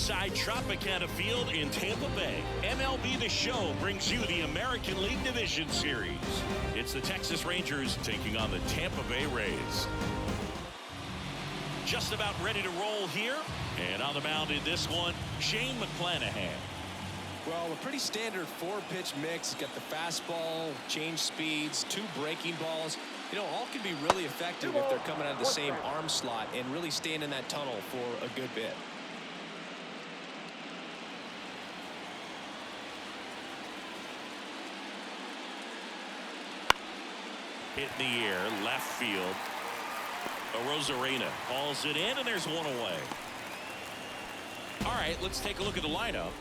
inside Tropicana Field in Tampa Bay. MLB The Show brings you the American League Division Series. It's the Texas Rangers taking on the Tampa Bay Rays. Just about ready to roll here. And on the mound in this one, Shane McClanahan. Well, a pretty standard four-pitch mix. Got the fastball, change speeds, two breaking balls. You know, all can be really effective if they're coming out of the same arm slot and really staying in that tunnel for a good bit. Hit in the air, left field. Rosarena calls it in, and there's one away. All right, let's take a look at the lineup.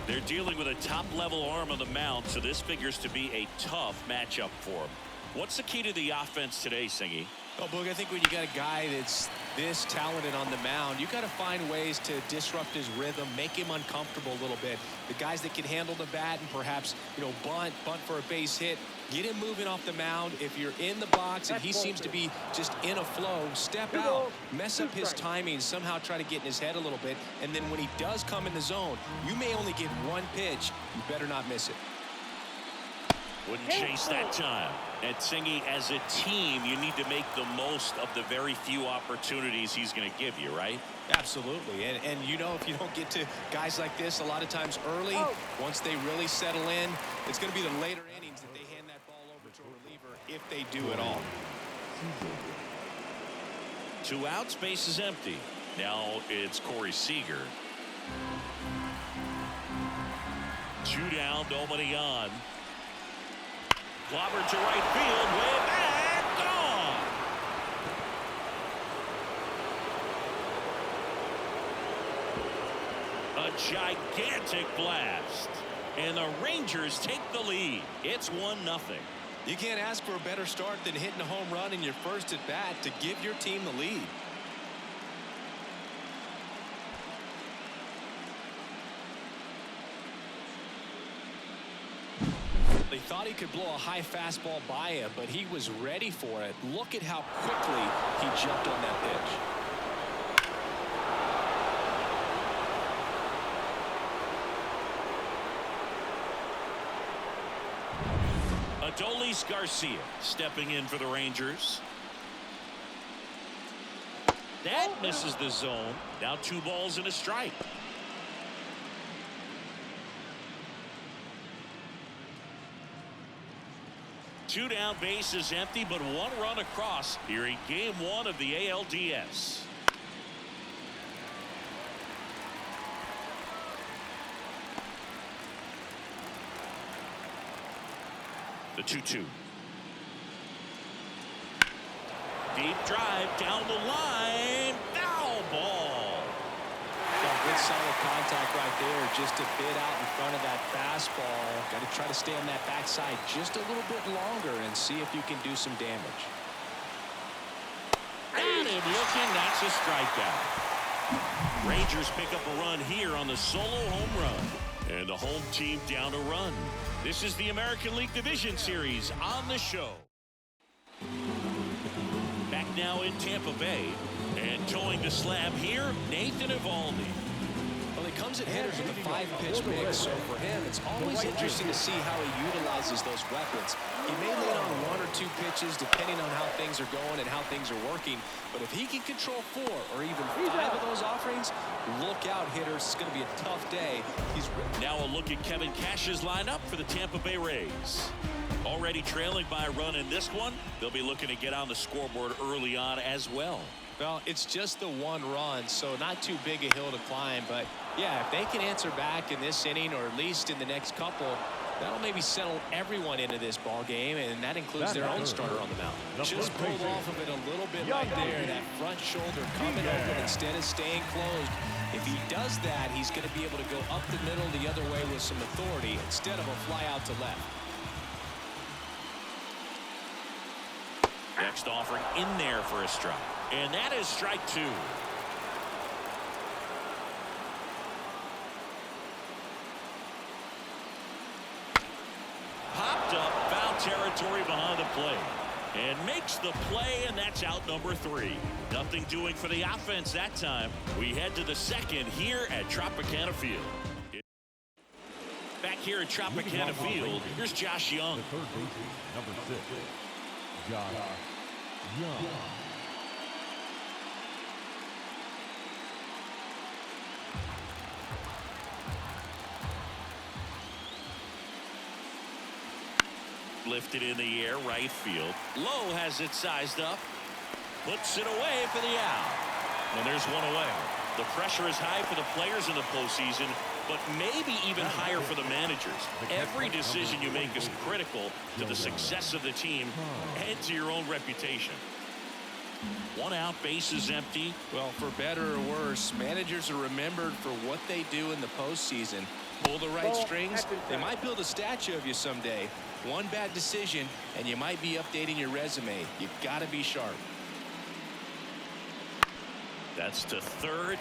They're dealing with a top-level arm on the mound, so this figures to be a tough matchup for them. What's the key to the offense today, Singy? Well, Boog, I think when you got a guy that's this talented on the mound, you got to find ways to disrupt his rhythm, make him uncomfortable a little bit. The guys that can handle the bat and perhaps, you know, bunt for a base hit, get him moving off the mound. If you're in the box and he seems to be just in a flow, step out, mess up his timing, somehow try to get in his head a little bit. And then when he does come in the zone, you may only get one pitch. You better not miss it. Wouldn't chase that time. And Singy, as a team, you need to make the most of the very few opportunities he's going to give you, right? Absolutely. And you know, if you don't get to guys like this a lot of times early, once they really settle in, it's going to be the later innings that they hand that ball over to a reliever if they do at all. 2 outs, base is empty. Now it's Corey Seager. 2 down, nobody on. Clobbered to right field, way back, gone. A gigantic blast. And the Rangers take the lead. It's 1-0. You can't ask for a better start than hitting a home run in your first at bat to give your team the lead. They thought he could blow a high fastball by him, but he was ready for it. Look at how quickly he jumped on that pitch. Adolis Garcia stepping in for the Rangers. That misses the zone. Now 2 balls and a strike. Two down, base is empty, but 1 run across here in game 1 of the ALDS. The 2-2. Deep drive down the line. Foul ball. Good solid contact right there, just a bit out in front of that fastball. Got to try to stay on that backside just a little bit longer and see if you can do some damage. Got him looking. That's a strikeout. Rangers pick up a run here on the solo home run. And the home team down a run. This is the American League Division Series on the show. Back now in Tampa Bay. And towing the slab here, Nathan Eovaldi. Well, he comes at hitters with a 5-pitch mix, so for him, it's always interesting to see how he utilizes those weapons. He may lean on 1 or 2 pitches depending on how things are going and how things are working, but if he can control 4 or even 5 of those offerings, look out, hitters. It's going to be a tough day. Now a look at Kevin Cash's lineup for the Tampa Bay Rays. Already trailing by a run in this one, they'll be looking to get on the scoreboard early on as well. Well, it's just the 1 run, so not too big a hill to climb. But, yeah, if they can answer back in this inning or at least in the next couple, that'll maybe settle everyone into this ball game, and that includes their own starter on the mound. Just pulled off of it a little bit right there. That front shoulder coming open instead of staying closed. If he does that, he's going to be able to go up the middle the other way with some authority instead of a fly out to left. Next offering in there for a strike. And that is strike 2. Popped up, foul territory behind the plate. And makes the play, and that's out number 3. Nothing doing for the offense that time. We head to the second here at Tropicana Field. Back here at Tropicana Field, here's Josh Young. The third baseman, number 6, Josh Young. Lifted in the air, right field. Lowe has it sized up. Puts it away for the out. And there's one away. The pressure is high for the players in the postseason, but maybe even higher for the managers. Every decision you make is critical to the success of the team and to your own reputation. One out, base is empty. Well, for better or worse, managers are remembered for what they do in the postseason. Pull the right strings, they might build a statue of you someday. One bad decision, and you might be updating your resume. You got to be sharp. That's to third.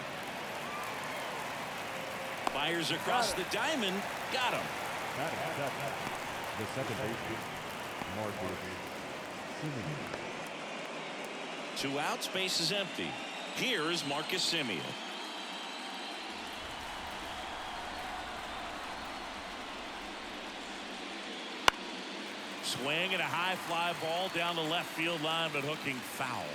Fires across the diamond. Got him. The second baseman, Marcus Semien. 2 outs, base is empty. Here's Marcus Semien. Swing and a high fly ball down the left field line, but hooking foul.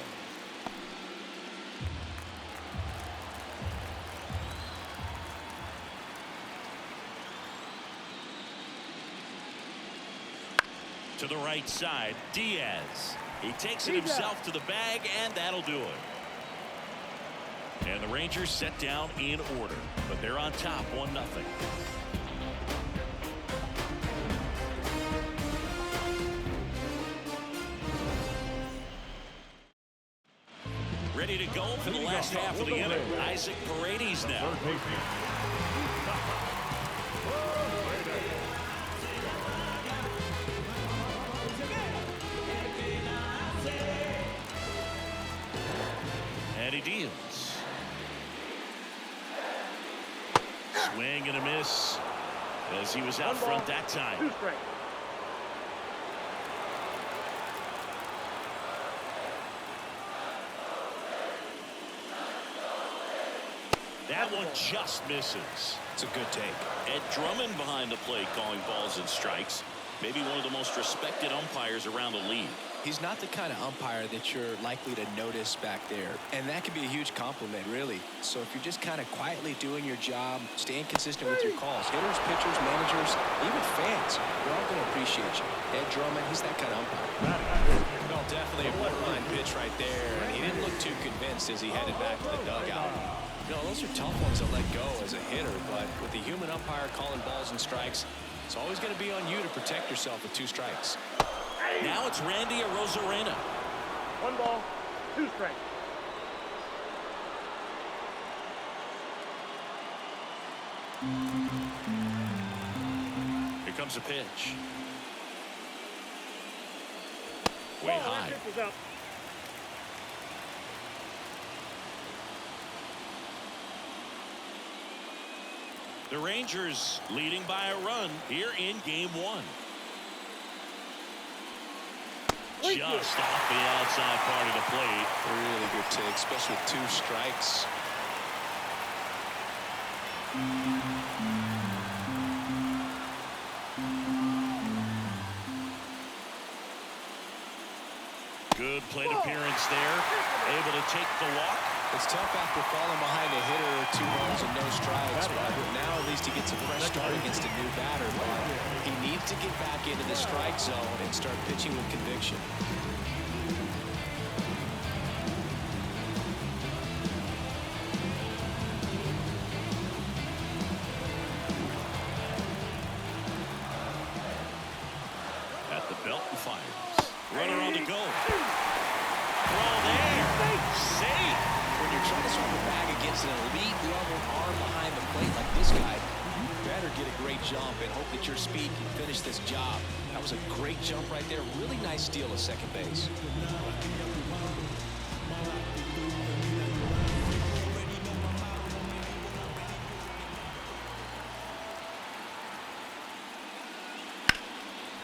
To the right side, Diaz. He takes it himself to the bag, and that'll do it. And the Rangers set down in order, but they're on top 1-0. Ready to go for the last half of the inning. Isaac Paredes now. And he deals. Swing and a miss as he was out front that time. That one just misses. It's a good take. Ed Drummond behind the plate calling balls and strikes. Maybe one of the most respected umpires around the league. He's not the kind of umpire that you're likely to notice back there. And that can be a huge compliment, really. So if you're just kind of quietly doing your job, staying consistent with your calls, hitters, pitchers, managers, even fans, they're all going to appreciate you. Ed Drummond, he's that kind of umpire. No, definitely a borderline pitch right there. And he didn't look too convinced as he headed back to the dugout. You know, those are tough ones to let go as a hitter, but with the human umpire calling balls and strikes, it's always going to be on you to protect yourself with 2 strikes. Now it's Randy Arozarena. 1 ball, 2 strikes. Here comes a pitch. Way high. The Rangers leading by a run here in game 1. Just off the outside part of the plate. Really good take, especially with 2 strikes. Good plate appearance there. Able to take the walk. It's tough after falling behind a hitter, 2 balls and no strikes, but now at least he gets a fresh start against a new batter. But he needs to get back into the strike zone and start pitching with conviction. At the belt and fires. Runner on the go. Throw there. Safe. When you're trying to swing the bag against an elite level arm behind the plate like this guy, you better get a great jump and hope that your speed can finish this job. That was a great jump right there. Really nice steal at second base.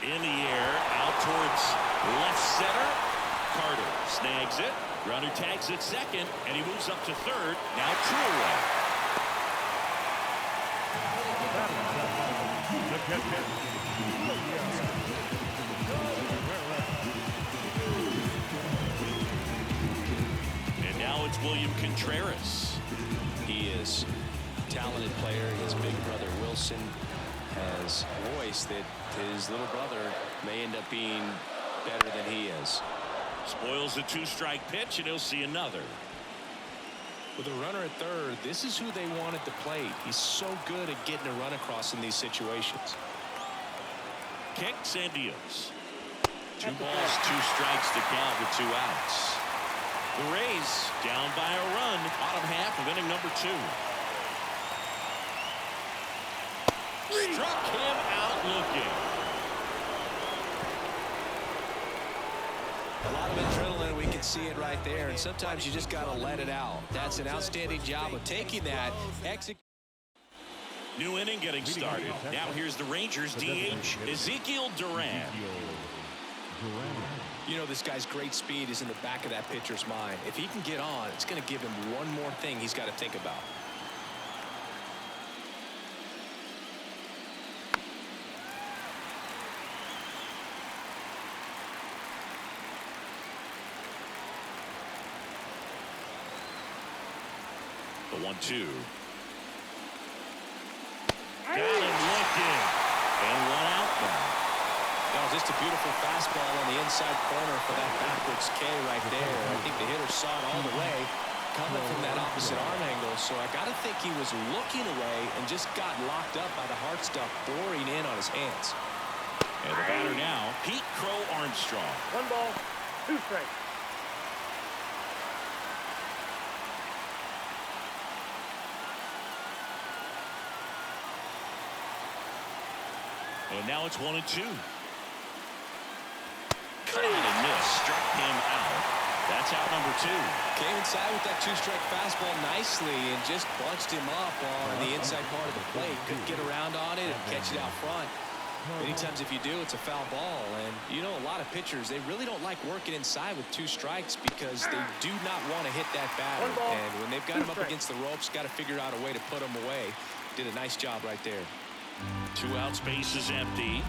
In the air, out towards left center. tags it. Runner tags at second, and he moves up to third. Now 2 away. And now it's William Contreras. He is a talented player. His big brother Wilson has voiced that his little brother may end up being better than he is. Spoils the 2-strike pitch, and he'll see another. With a runner at third, this is who they want at the plate. He's so good at getting a run across in these situations. Kicks and deals. 2 balls, 2 strikes to count with 2 outs. The Rays down by a run, bottom half of inning number 2. Struck him out looking. A lot of adrenaline, we can see it right there, and sometimes you just got to let it out. That's an outstanding job of taking that. New inning getting started. Now here's the Rangers DH, Ezekiel Duran. You know, this guy's great speed is in the back of that pitcher's mind. If he can get on, it's going to give him one more thing he's got to think about. The 1-2. Got him looking. And 1 out now. That was just a beautiful fastball on the inside corner for that backwards K right there. I think the hitter saw it all the way coming from that opposite arm angle. So I got to think he was looking away and just got locked up by the hard stuff boring in on his hands. And the batter now, Pete Crow Armstrong. 1 ball, 2 strikes. And now it's 1-2. Cut and miss. Struck him out. That's out number 2. Came inside with that 2-strike fastball nicely and just bunched him up on the inside part of the plate. Couldn't get around on it and catch it out front. Many times if you do, it's a foul ball. And you know, a lot of pitchers, they really don't like working inside with 2 strikes because they do not want to hit that batter. And when they've got him up against the ropes, got to figure out a way to put him away. Did a nice job right there. 2 out, space is empty.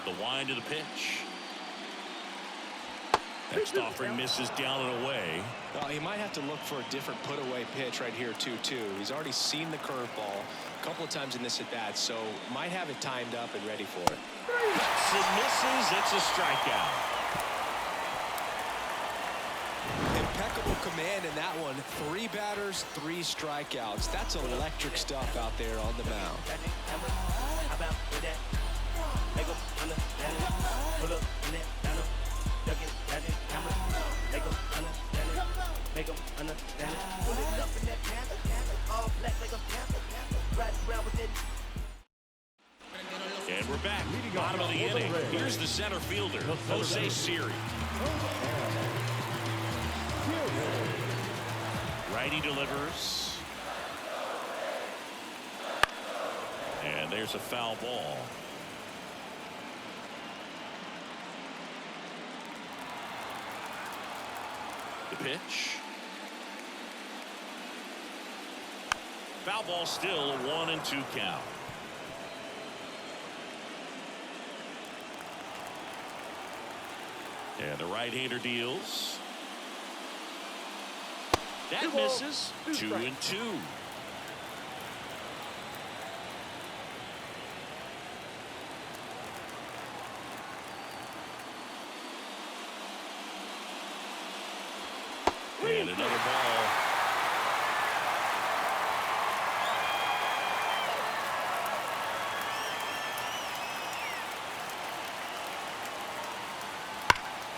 The wind of the pitch. Next offering misses down and away. He might have to look for a different put-away pitch right here, 2-2. He's already seen the curveball a couple of times in this at-bat, so might have it timed up and ready for it. Cuts and misses. It's a strikeout. Impeccable command in that one. 3 batters, 3 strikeouts. That's electric stuff out there on the mound. And we're back. Bottom of the inning. Here's the center fielder, Jose Siri. Righty delivers. And there's a foul ball. The pitch. Foul ball still, a 1-2 count. And the right-hander deals. That misses. 2-2. And another ball.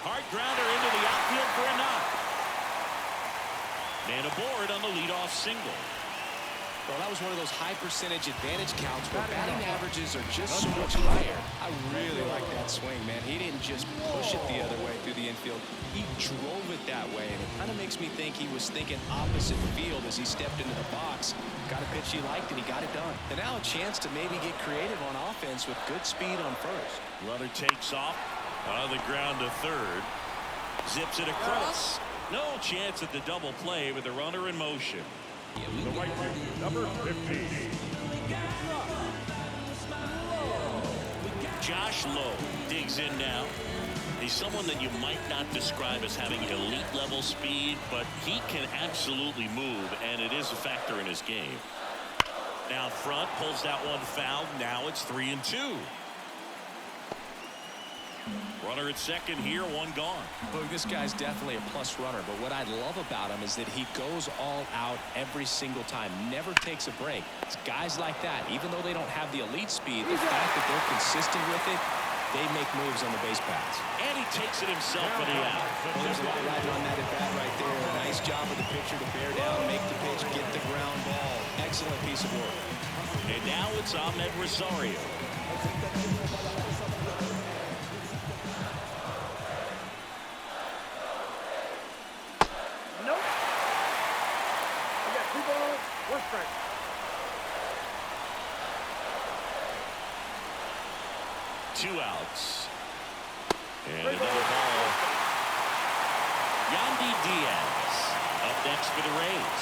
Hard grounder into the outfield for a knock. And aboard on the leadoff single. Well, that was one of those high percentage advantage counts where batting averages are just so much higher. I really like that swing, man. He didn't just push it the other way through the infield. He drove it that way, and it kind of makes me think he was thinking opposite field as he stepped into the box. Got a pitch he liked, and he got it done. And now a chance to maybe get creative on offense with good speed on first. Runner takes off on the ground to third. Zips it across. No chance at the double play with the runner in motion. The right field, number 15. Josh Lowe digs in now. He's someone that you might not describe as having elite level speed, but he can absolutely move, and it is a factor in his game. Now front, pulls that one foul. Now it's 3-2. Runner at second here, one gone. Look, this guy's definitely a plus runner, but what I love about him is that he goes all out every single time, never takes a break. It's guys like that, even though they don't have the elite speed, the fact that they're consistent with it, they make moves on the base paths. And he takes it himself for the out. Well, there's a lot riding on that at bat right there. Nice job of the pitcher to bear down, make the pitch, get the ground ball. Excellent piece of work. And now it's Ahmed Rosario. Nope. I got 2 balls, 1 strike. Two outs. And another ball. Yandy Diaz up next for the Rays.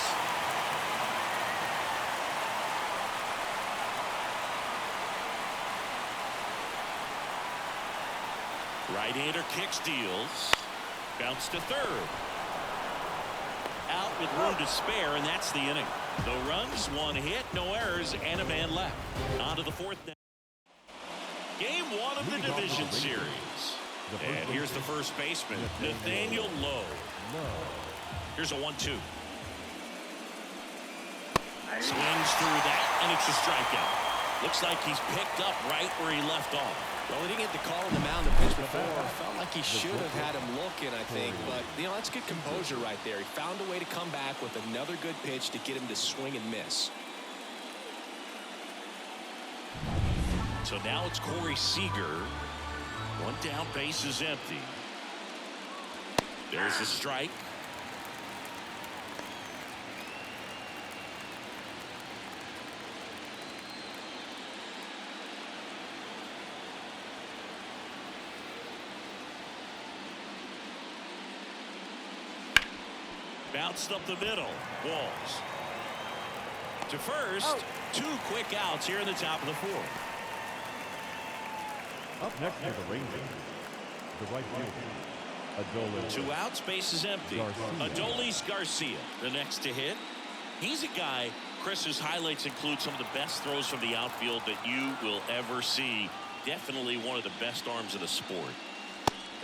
Right-hander kicks, deals. Bounce to third. Out with room to spare, and that's the inning. No runs, 1 hit, no errors, and a man left. On to the 4th now. Game 1 of the division series. And here's the first baseman, Nathaniel Lowe. Here's a 1-2. Swings through that, and it's a strikeout. Looks like he's picked up right where he left off. Well, he didn't get the call on the mound the pitch before. Felt like he should have had him looking, I think. But, you know, that's good composure right there. He found a way to come back with another good pitch to get him to swing and miss. So now it's Corey Seager. 1 down, base is empty. There's a strike. Bounced up the middle. Walls. To first. 2 quick outs here in the top of the 4th. Up next for the Rangers, the right fielder, Adolis. 2 outs, base is empty. Adolis Garcia, the next to hit. He's a guy, Chris's highlights include some of the best throws from the outfield that you will ever see. Definitely one of the best arms of the sport.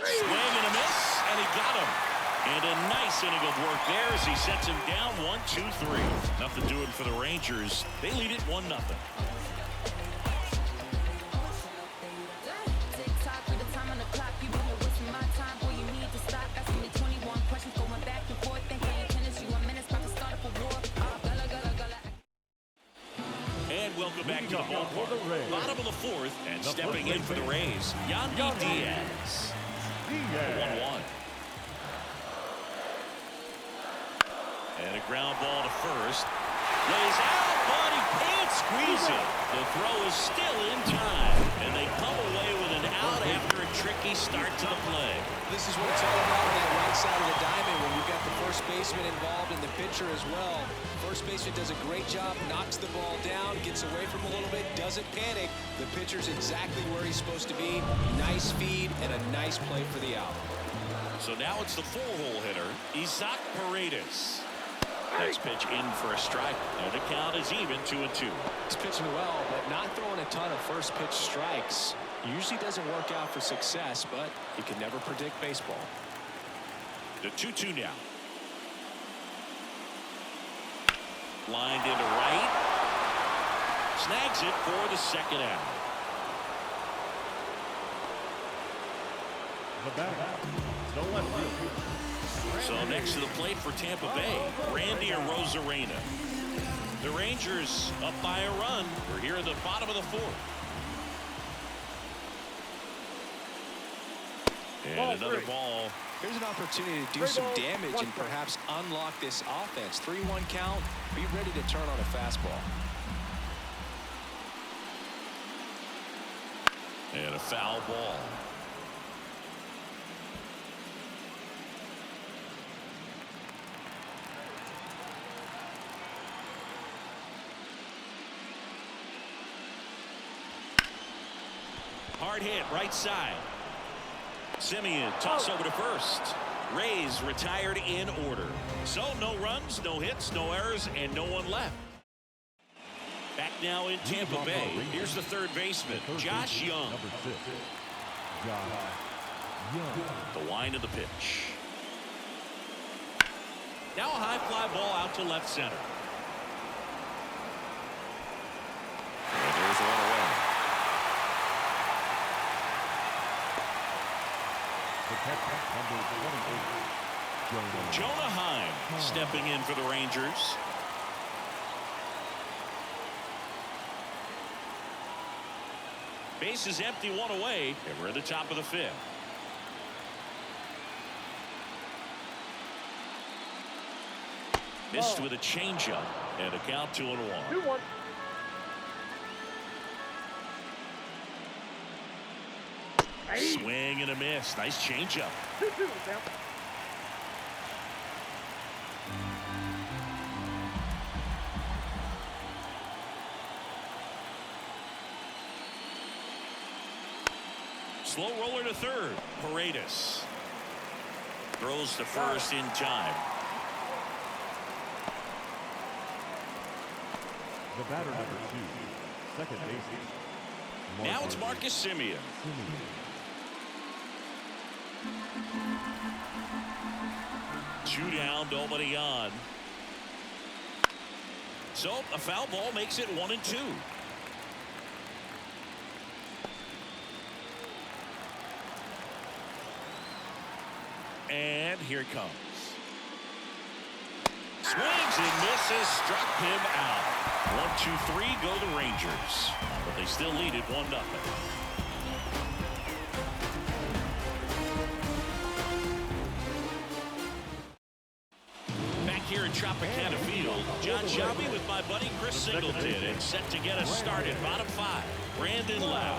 Swing and a miss, and he got him. And a nice inning of work there as he sets him down 1-2-3. Nothing doing for the Rangers. They lead it 1-0. Welcome back to the ballpark. Bottom of the 4th, and stepping in for the Rays, Yandy Diaz. 1-1. And a ground ball to first. Lays out, but he can't squeeze it. The throw is still in time, and they come away with an out after a tricky start to the play. This is what it's all about on that right side of the diamond when you've got the first baseman involved and the pitcher as well. First baseman does a great job, knocks the ball down, gets away from him a little bit, doesn't panic. The pitcher's exactly where he's supposed to be. Nice feed and a nice play for the out. So now it's the 4-hole hitter, Isaac Paredes. Next pitch in for a strike. And the count is even 2-2. He's pitching well, but not throwing a ton of first pitch strikes. Usually doesn't work out for success, but you can never predict baseball. The 2-2 now. Lined into right. Snags it for the second out. The batter, the left fielder. So next to the plate for Tampa Bay, Randy Arozarena. The Rangers up by a run. We're here in the bottom of the fourth. And Ball another three. ball. Here's an opportunity to do Three some balls, damage one and strike. perhaps unlock this offense. 3-1 count. Be ready to turn on a fastball. And a foul ball. Hard hit, right side. Simeon toss over to first. Rays retired in order. So no runs, no hits, no errors, and no one left. Back now in Tampa Bay. Here's the third baseman, Josh Young. Number 6, Josh Young. The wind of the pitch. Now a high fly ball out to left center. And there's one away. The catcher, number 28, Jonah Heim stepping in for the Rangers. Base is empty, one away, and we're at the top of the fifth. Missed with a changeup and a count 2-1. 2-1. Swing and a miss. Nice changeup. 2-2, Tampa. Slow roller to third. Paredes throws to first in time. The batter, number 2, second baseman. Now it's Marcus Simeon. Two down, nobody on. So a foul ball makes it 1-2. And here it comes. Swings and misses, struck him out. 1-2-3 go the Rangers, but they still lead it 1-0. Back here at Tropicana Field, John Shelby with my buddy Chris Singleton, and set to get us started. Bottom 5, Brandon Lowe.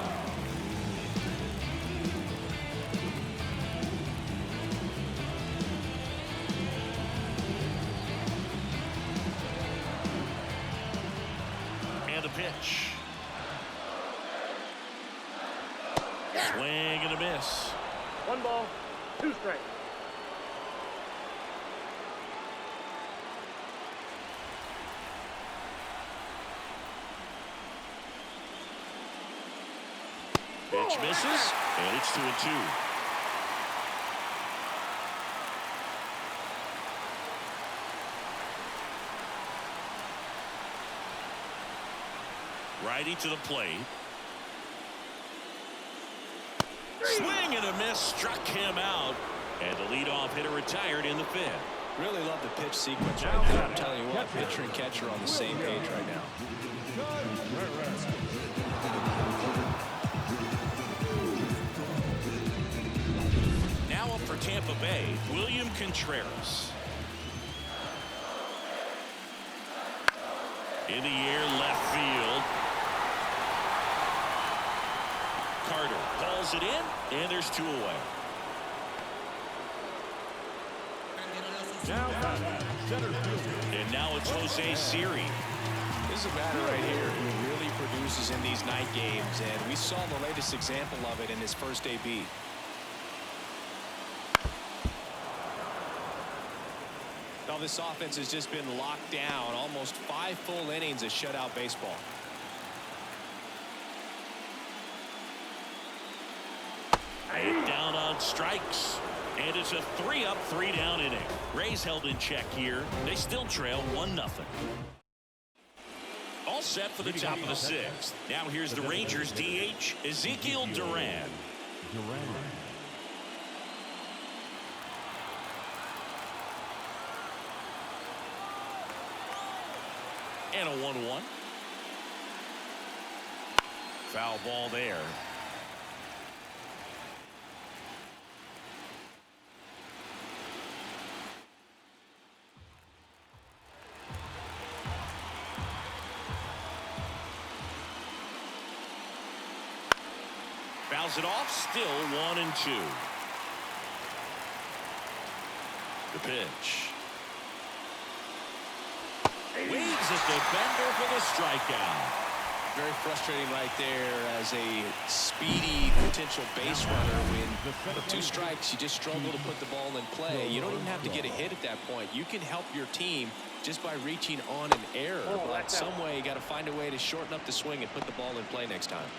And the pitch. Swing and a miss. 1 ball, 2 strikes. Pitch misses, and it's 2-2. Righty to the plate. Swing and a miss, struck him out. And the leadoff hitter retired in the fifth. Really love the pitch sequence right now. I'm telling you what, pitcher and catcher are on the same page right now. Now up for Tampa Bay, William Contreras. In the air, left field. Carter hauls it in, and there's 2 away. And now it's Jose Siri. This is a batter right here who really produces in these night games, and we saw the latest example of it in his first AB. Now this offense has just been locked down, almost 5 full innings of shutout baseball. Down on strikes. And it's a 3-up, 3-down inning. Rays held in check here. They still trail 1-0. All set for the top of the 6th. Now here's the Rangers DH, Ezekiel Duran. And a 1-1. Foul ball there. Fouls it off. Still 1-2. The pitch. Waves at the bender for the strikeout. Very frustrating right there as a speedy potential base runner. When with 2 strikes, you just struggle to put the ball in play. You don't even have to get a hit at that point. You can help your team just by reaching on an error. But some way, you got to find a way to shorten up the swing and put the ball in play next time.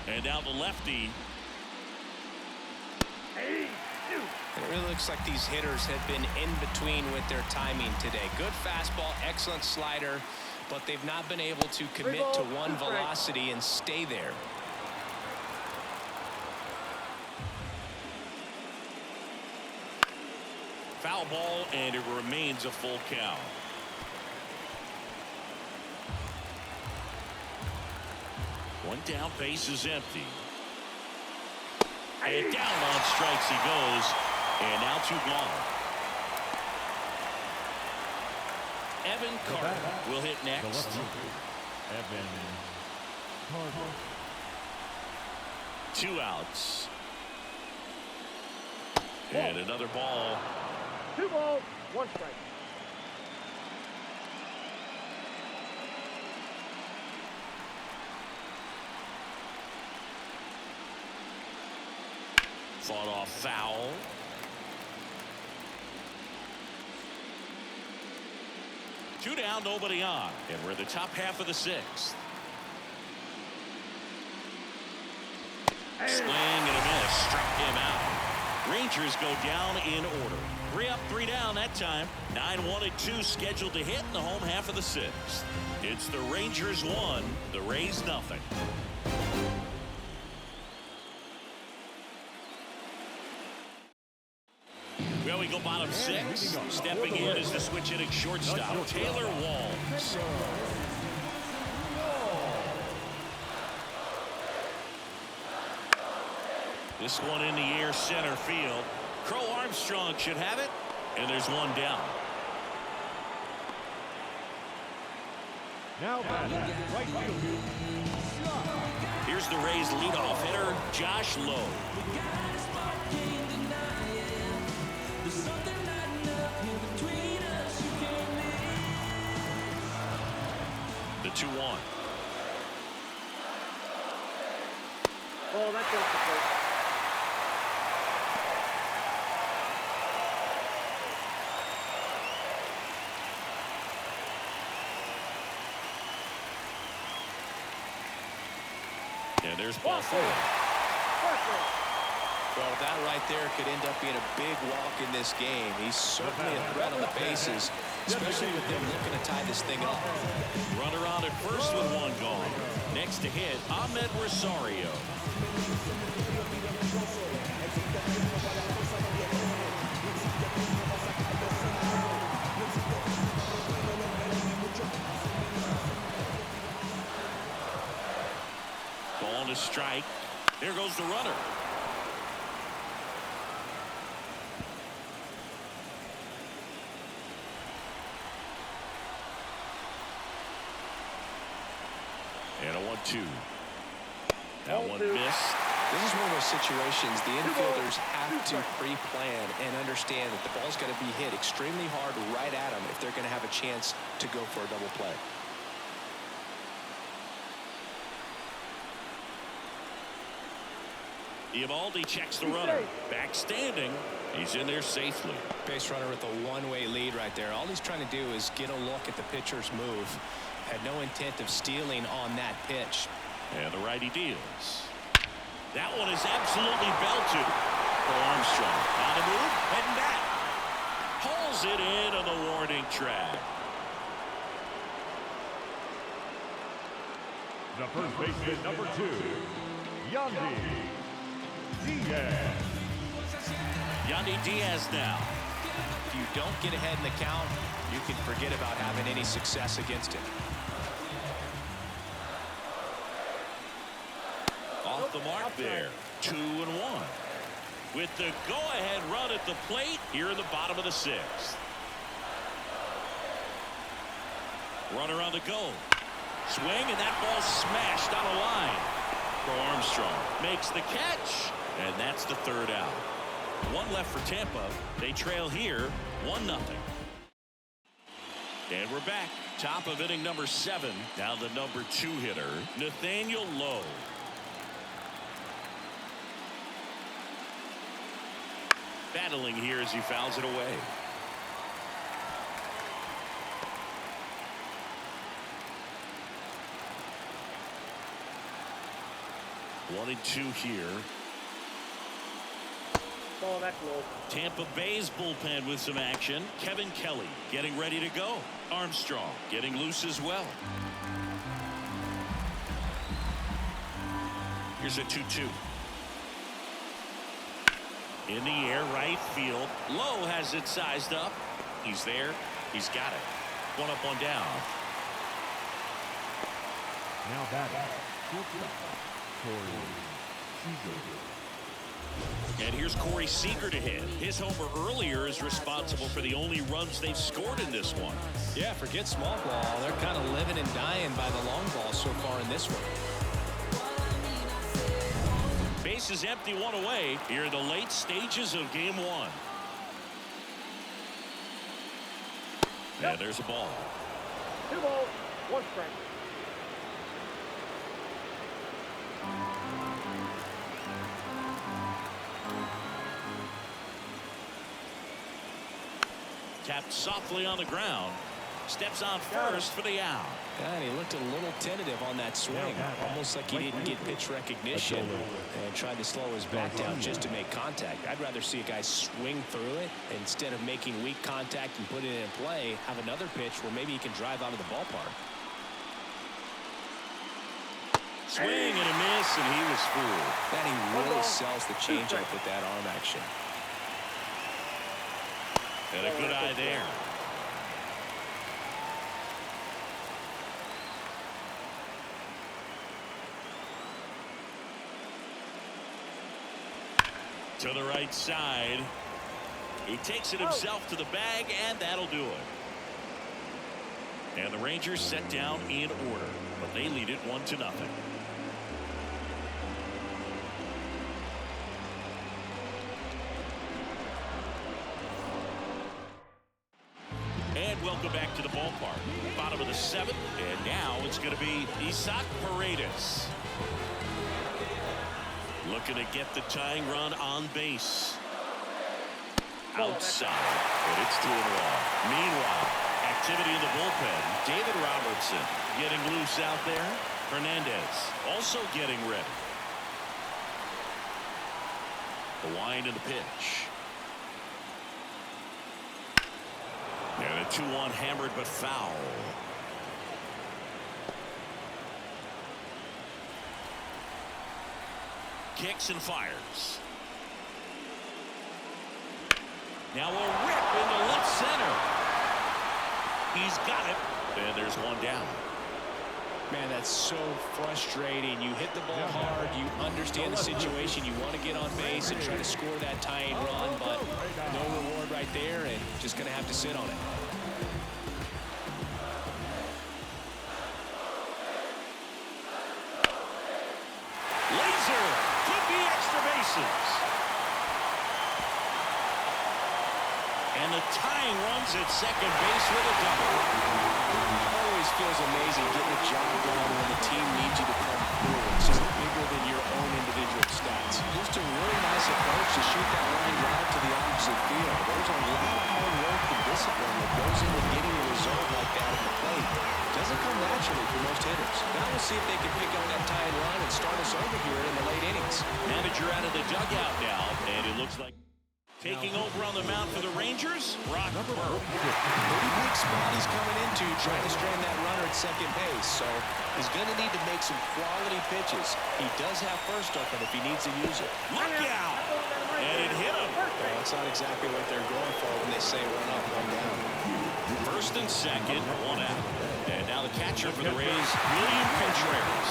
And now the lefty. It really looks like these hitters have been in between with their timing today. Good fastball, excellent slider, but they've not been able to commit to one velocity and stay there. Foul ball, and it remains a full count. One down, base is empty. And down on strikes he goes. And now 2 gone. Evan Carter will hit next. Evan Carter. 2 outs. And another ball. 2 balls, 1 strike. Fought off foul. Two down, nobody on. And we're in the top half of the 6th. Swing and a miss. Struck him out. Rangers go down in order. 3 up, 3 down that time. 9-1-2 scheduled to hit in the home half of the 6th. It's the Rangers 1, the Rays nothing. Well, we go bottom 6. Stepping in is the switch hitting shortstop, Taylor Walls. This one in the air, center field. Crow Armstrong should have it, and there's 1 down. Now batting right field. Here's the Rays leadoff hitter, Josh Lowe. The 2-1. Oh, that's off the plate. And there's ball 4. Well, that right there could end up being a big walk in this game. He's certainly a threat on the bases, especially with them looking to tie this thing up. Runner on at first with 1 gone. Next to hit, Ahmed Rosario. Ball on a strike. There goes the runner. And a 1-2. That one missed. This is one of those situations the infielders have to pre-plan and understand that the ball's got to be hit extremely hard right at them if they're going to have a chance to go for a double play. Eovaldi checks the runner. Back standing. He's in there safely. Base runner with a one-way lead right there. All he's trying to do is get a look at the pitcher's move. Had no intent of stealing on that pitch. And the righty deals. That one is absolutely belted. Armstrong on the move, heading back. Hauls it in on the warning track. The first baseman, number 2, Yandy. Diaz. Yandy Diaz now. If you don't get ahead in the count, you can forget about having any success against him. Off the mark there. 2-1. With the go-ahead run at the plate here in the bottom of the sixth. Runner on the go. Swing, and that ball smashed on a line. For Armstrong. Makes the catch, and that's the third out. One left for Tampa. They trail here 1-0. And we're back. Top of inning number 7. Now the number 2 hitter, Nathaniel Lowe. Battling here as he fouls it away. One and 2 here. Oh, that's low. Tampa Bay's bullpen with some action. Kevin Kelly getting ready to go. Armstrong getting loose as well. Here's a 2-2. In the air, right field. Lowe has it sized up. He's there. He's got it. One up, one down. Now batting. Corey Seager. And here's Corey Seager to hit. His homer earlier is responsible for the only runs they've scored in this one. Yeah, forget small ball. They're kind of living and dying by the long ball so far in this one. Base is empty, one away here in the late stages of game 1. And there's a ball. 2 balls, 1 strike. Tapped softly on the ground. Steps on first for the out. And he looked a little tentative on that swing, almost like he didn't get pitch recognition and tried to slow his bat down just to make contact. I'd rather see a guy swing through it instead of making weak contact and put it in play. Have another pitch where maybe he can drive out of the ballpark. Swing and a miss, and he was fooled. That he really sells the changeup with that arm action. And a good eye there. To the right side. He takes it himself to the bag, and that'll do it. And the Rangers set down in order, but they lead it 1-0. And welcome back to the ballpark. Bottom of the 7th, and now it's going to be Isaac Paredes. Looking to get the tying run on base. Outside, and it's 2-1. Meanwhile, activity in the bullpen. David Robertson getting loose out there. Hernandez also getting ready. The wind and the pitch. And a 2-1 hammered but foul. Kicks and fires. Now a rip into left center. He's got it. And there's one down. Man, that's so frustrating. You hit the ball hard. You understand the situation. You want to get on base and try to score that tying run, but no reward right there, and just going to have to sit on it. Laser could be extra bases. And the tying runs at second base with a double. Always feels amazing getting the job done when the team needs you to come through. It's just bigger than your own individual stats. Just a really nice approach to shoot that line right to the opposite field. There's a lot of hard work and discipline that goes into getting a result like that at the plate. Doesn't come naturally for most hitters. Now we'll see if they can pick up that tying run and start us over here in the late innings. Manager out of the dugout now, and it looks like Taking over on the mound for the Rangers, Brock Burke. Pretty big spot he's coming into, trying to strand that runner at second base. So he's going to need to make some quality pitches. He does have first up, and if he needs to use it. Look out! And it hit him. Well, that's not exactly what they're going for when they say run up, run down. First and second, one out. And now the catcher for the Rays, William Contreras.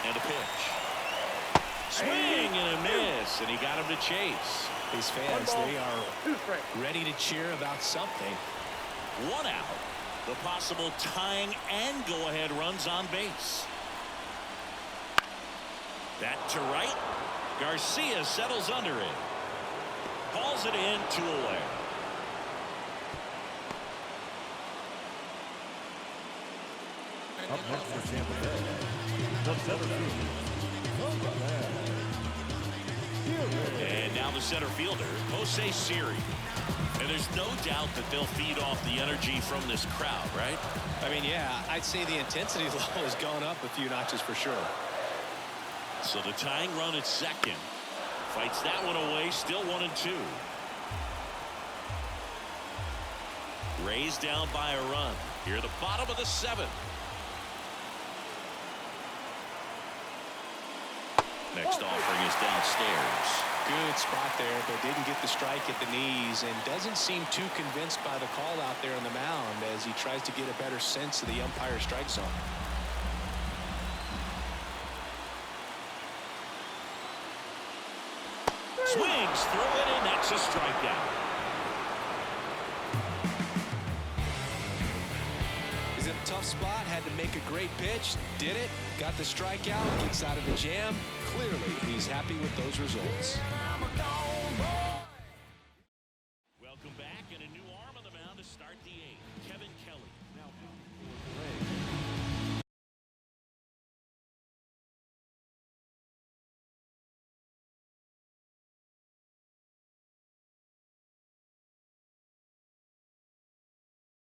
And a pitch. Swing and a miss, and he got him to chase. These fans, they are ready to cheer about something. One out. The possible tying and go-ahead runs on base. That to right. Garcia settles under it. Hauls it in, 2 away. Up next for Tampa Bay, the center fielder. And now the center fielder, Postseason. And there's no doubt that they'll feed off the energy from this crowd, right? I mean, yeah, I'd say the intensity level has gone up a few notches for sure. So the tying run at second. Fights that one away, still 1-2. Rays down by a run. Here at the bottom of the 7th. Next offering is downstairs. Good spot there, but didn't get the strike at the knees and doesn't seem too convinced by the call out there on the mound as he tries to get a better sense of the umpire's strike zone. Swings through it, and that's a strikeout. He's in a tough spot, had to make a great pitch, did it, got the strikeout, gets out of the jam. Clearly, he's happy with those results.